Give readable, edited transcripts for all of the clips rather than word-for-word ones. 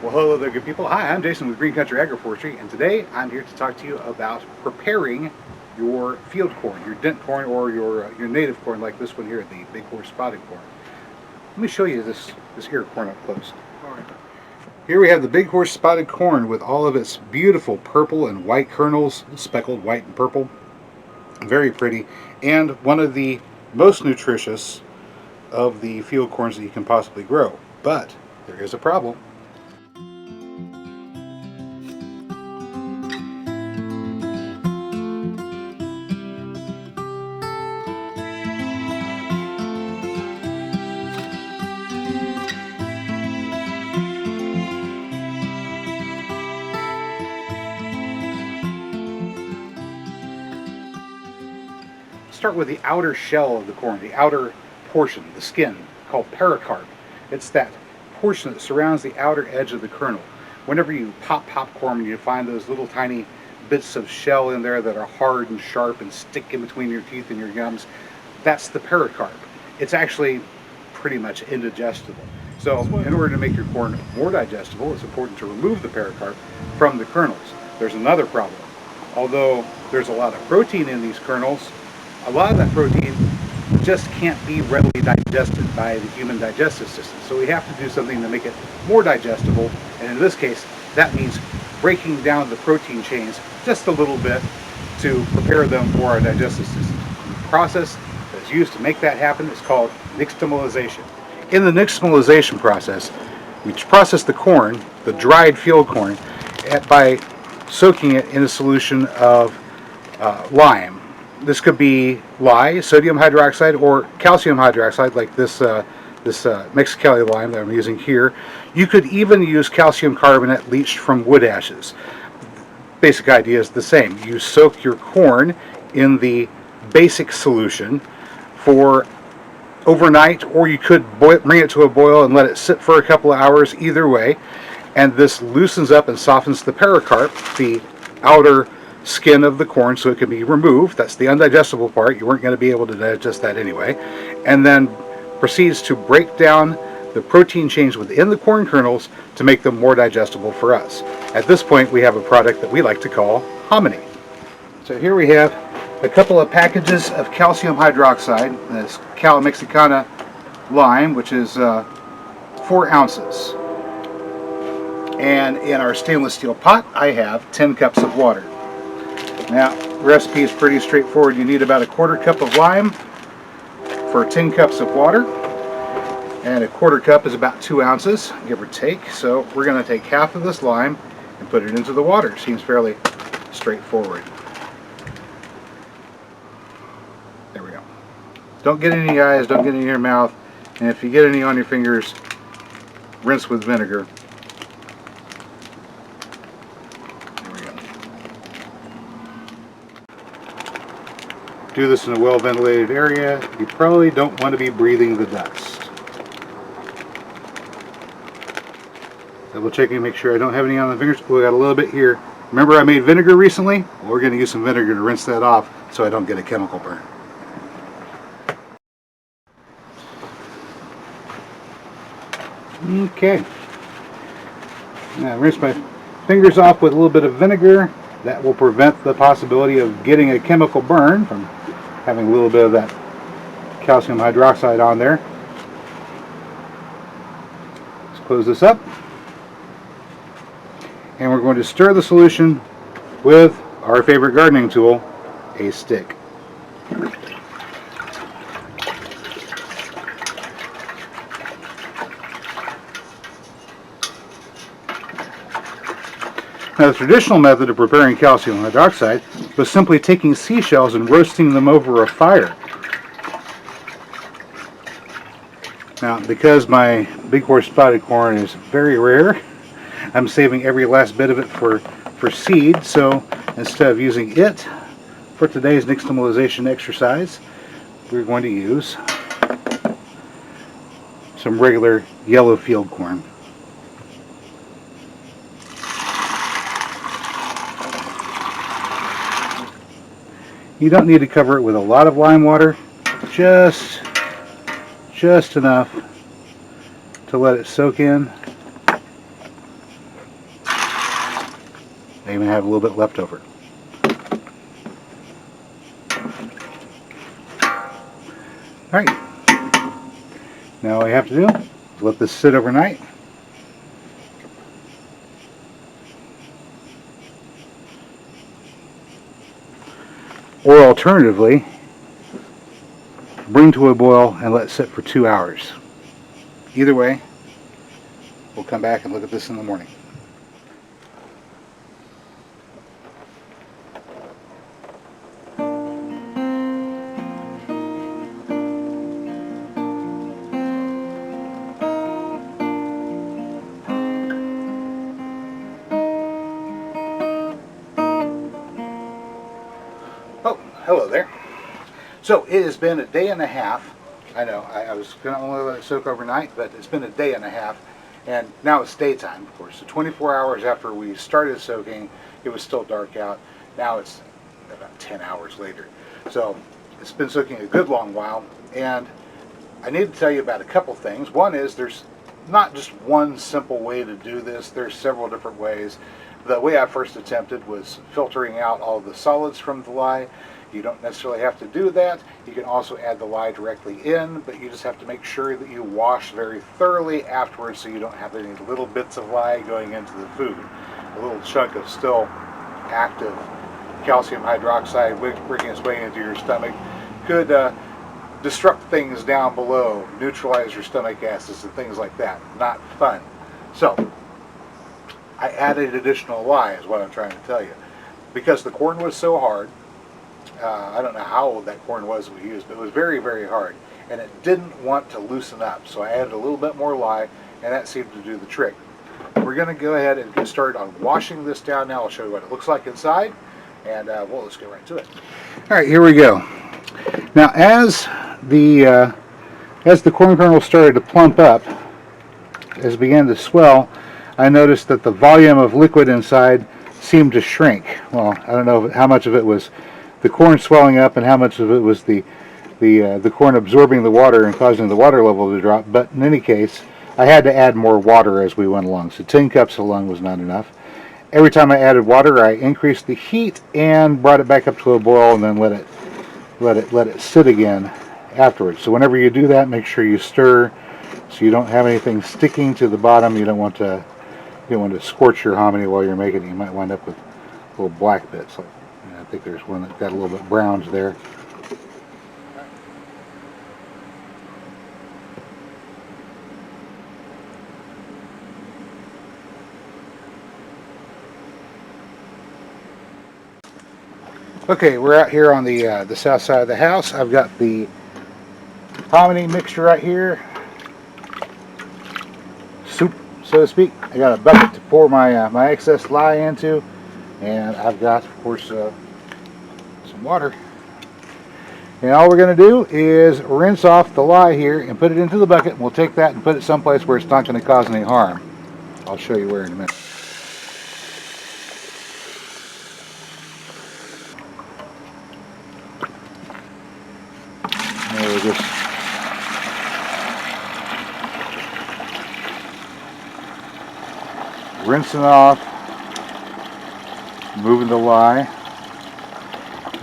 Well, hello there, good people. Hi, I'm Jason with Green Country Agroforestry, and today I'm here to talk to you about preparing your field corn, your dent corn, or your native corn, like this one here, the big horse spotted corn. Let me show you this here corn up close. Here we have the big horse spotted corn with all of its beautiful purple and white kernels, speckled white and purple, very pretty, and one of the most nutritious of the field corns that you can possibly grow. But there is a problem. Start with the outer shell of the corn, the outer portion, the skin, called pericarp. It's that portion that surrounds the outer edge of the kernel. Whenever you pop popcorn, you find those little tiny bits of shell in there that are hard and sharp and stick in between your teeth and your gums. That's the pericarp. It's actually pretty much indigestible. So in order to make your corn more digestible, it's important to remove the pericarp from the kernels. There's another problem. Although there's a lot of protein in these kernels, a lot of that protein just can't be readily digested by the human digestive system. So we have to do something to make it more digestible. And in this case, that means breaking down the protein chains just a little bit to prepare them for our digestive system. The process that's used to make that happen is called nixtamalization. In the nixtamalization process, we process the corn, the dried field corn, by soaking it in a solution of lime. This could be lye, sodium hydroxide, or calcium hydroxide, like this Mexicali lime that I'm using here. You could even use calcium carbonate leached from wood ashes. Basic idea is the same. You soak your corn in the basic solution for overnight, or you could bring it to a boil and let it sit for a couple of hours, either way. And this loosens up and softens the pericarp, the outer skin of the corn, so it can be removed. That's the undigestible part. You weren't going to be able to digest that anyway. And then proceeds to break down the protein chains within the corn kernels to make them more digestible for us. At this point, we have a product that we like to call hominy. So here we have a couple of packages of calcium hydroxide, this Cal Mexicana lime, which is 4 ounces. And in our stainless steel pot, I have 10 cups of water. Now, the recipe is pretty straightforward. You need about a 1/4 cup of lime for 10 cups of water, and a 1/4 cup is about 2 ounces, give or take. So we're going to take half of this lime and put it into the water. Seems fairly straightforward. There we go. Don't get any eyes, don't get any in your mouth, and if you get any on your fingers, rinse with vinegar. Do this in a well-ventilated area. You probably don't want to be breathing the dust. Double checking, make sure I don't have any on the fingers. We got a little bit here. Remember I made vinegar recently? Well, we're going to use some vinegar to rinse that off so I don't get a chemical burn. Okay. Now rinse my fingers off with a little bit of vinegar. That will prevent the possibility of getting a chemical burn from having a little bit of that calcium hydroxide on there. Let's close this up. And we're going to stir the solution with our favorite gardening tool, a stick. Now, the traditional method of preparing calcium hydroxide was simply taking seashells and roasting them over a fire. Now, because my big horse spotted corn is very rare, I'm saving every last bit of it for seed. So instead of using it for today's nixtamalization exercise, we're going to use some regular yellow field corn. You don't need to cover it with a lot of lime water, just enough to let it soak in. I even have a little bit left over. Alright, now all I have to do is let this sit overnight. Or alternatively, bring to a boil and let it sit for 2 hours. Either way, we'll come back and look at this in the morning. Oh, hello there. So it has been a day and a half. I know, I was going to only let it soak overnight, but it's been a day and a half. And now it's daytime, of course. So 24 hours after we started soaking, it was still dark out. Now it's about 10 hours later. So it's been soaking a good long while. And I need to tell you about a couple things. One is there's not just one simple way to do this. There's several different ways. The way I first attempted was filtering out all the solids from the lye. You don't necessarily have to do that. You can also add the lye directly in, but you just have to make sure that you wash very thoroughly afterwards so you don't have any little bits of lye going into the food. A little chunk of still active calcium hydroxide working its way into your stomach could disrupt things down below, neutralize your stomach acids and things like that. Not fun. So I added additional lye is what I'm trying to tell you. Because the corn was so hard, I don't know how old that corn was we used, but it was very, very hard. And it didn't want to loosen up. So I added a little bit more lye, and that seemed to do the trick. We're going to go ahead and get started on washing this down now. I'll show you what it looks like inside, and well, let's get right to it. All right, here we go. Now, as the corn kernel started to plump up, as it began to swell, I noticed that the volume of liquid inside seemed to shrink. Well, I don't know how much of it was the corn swelling up and how much of it was the corn absorbing the water and causing the water level to drop, but in any case, I had to add more water as we went along. So 10 cups alone was not enough. Every time I added water, I increased the heat and brought it back up to a boil and then let it sit again afterwards. So whenever you do that, make sure you stir so you don't have anything sticking to the bottom. You don't want to scorch your hominy while you're making it. You might wind up with little black bits. Like, I think there's one that got a little bit browns there. Okay, we're out here on the south side of the house. I've got the hominy mixture right here, soup, so to speak. I got a bucket to pour my excess lye into, and I've got, of course, some water. And all we're going to do is rinse off the lye here and put it into the bucket. We'll take that and put it someplace where it's not going to cause any harm. I'll show you where in a minute. We'll just rinsing off, moving the lye.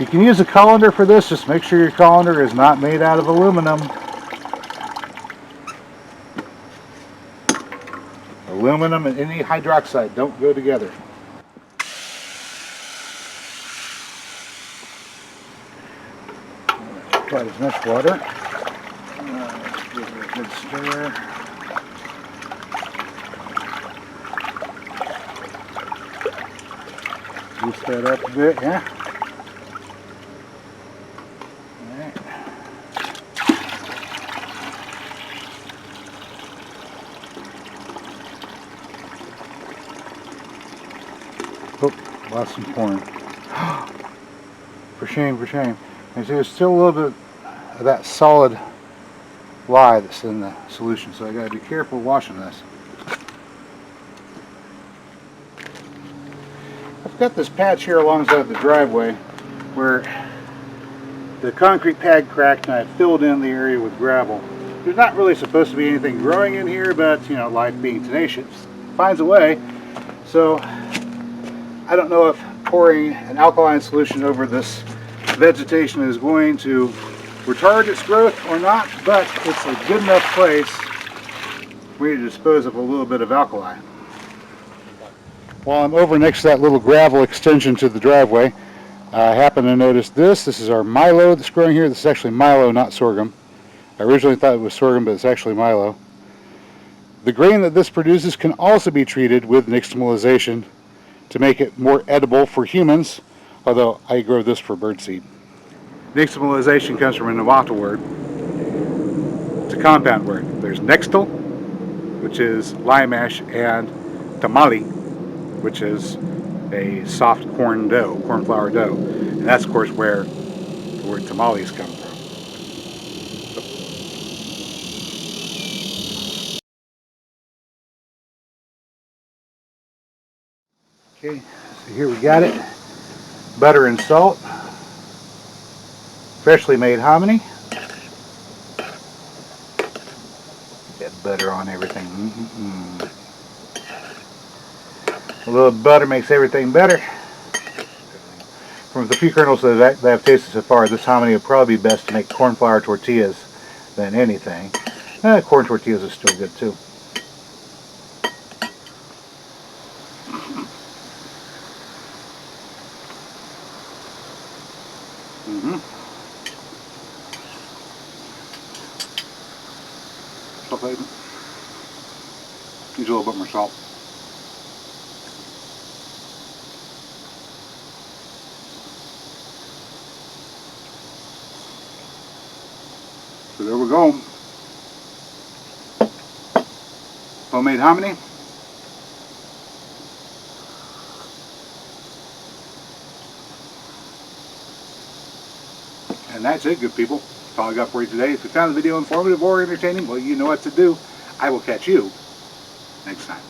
You can use a colander for this. Just make sure your colander is not made out of aluminum. Aluminum and any hydroxide don't go together. Quite as much water. Let's give it a good stir. Boost that up a bit, yeah. All right. Oh, lost some corn. For shame, for shame. And see, there's still a little bit of that solid lye that's in the solution, so I got to be careful washing this. I've got this patch here alongside the driveway where the concrete pad cracked and I filled in the area with gravel. There's not really supposed to be anything growing in here, but you know, life being tenacious finds a way. So I don't know if pouring an alkaline solution over this vegetation is going to retard its growth or not, but it's a good enough place for me to dispose of a little bit of alkali. While I'm over next to that little gravel extension to the driveway, I happen to notice this. This is our milo that's growing here. This is actually milo, not sorghum. I originally thought it was sorghum, but it's actually milo. The grain that this produces can also be treated with nixtamalization to make it more edible for humans, although I grow this for birdseed. Nixtamalization comes from a Nuahtl word. It's a compound word. There's Nixtaml, which is lime ash, and Tamalli, which is a soft corn dough, corn flour dough. And that's, of course, where the word tamales come from. Okay, so here we got it. Butter and salt. Freshly made hominy. Get butter on everything. A little butter makes everything better. From the few kernels that I've tasted so far, this hominy would probably be best to make corn flour tortillas than anything. Corn tortillas are still good too. Needs a little bit more salt. So there we go. Homemade hominy. And that's it, good people. That's all I got for you today. If you found the video informative or entertaining, well, you know what to do. I will catch you next time.